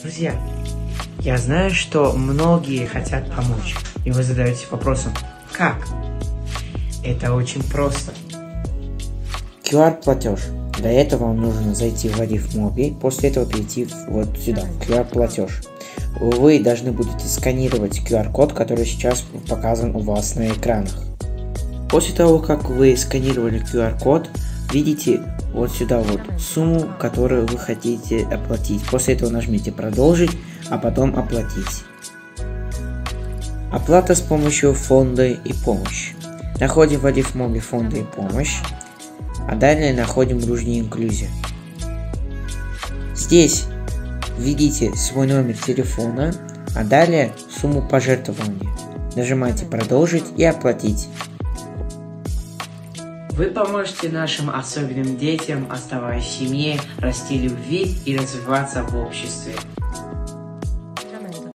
Друзья, я знаю, что многие хотят помочь, и вы задаетесь вопросом, как? Это очень просто. QR-платеж. Для этого вам нужно зайти в Wave, после этого перейти вот сюда, QR-платеж. Вы должны будете сканировать QR-код, который сейчас показан у вас на экранах. После того, как вы сканировали QR-код, видите вот сюда вот сумму, которую вы хотите оплатить. После этого нажмите «Продолжить», а потом «Оплатить». Оплата с помощью фонда и помощь. Находим в Wave фонды и помощь, а далее находим дружная инклюзия. Здесь введите свой номер телефона, а далее сумму пожертвования. Нажимайте «Продолжить» и «Оплатить». Вы поможете нашим особенным детям, оставаясь в семье, расти в любви и развиваться в обществе.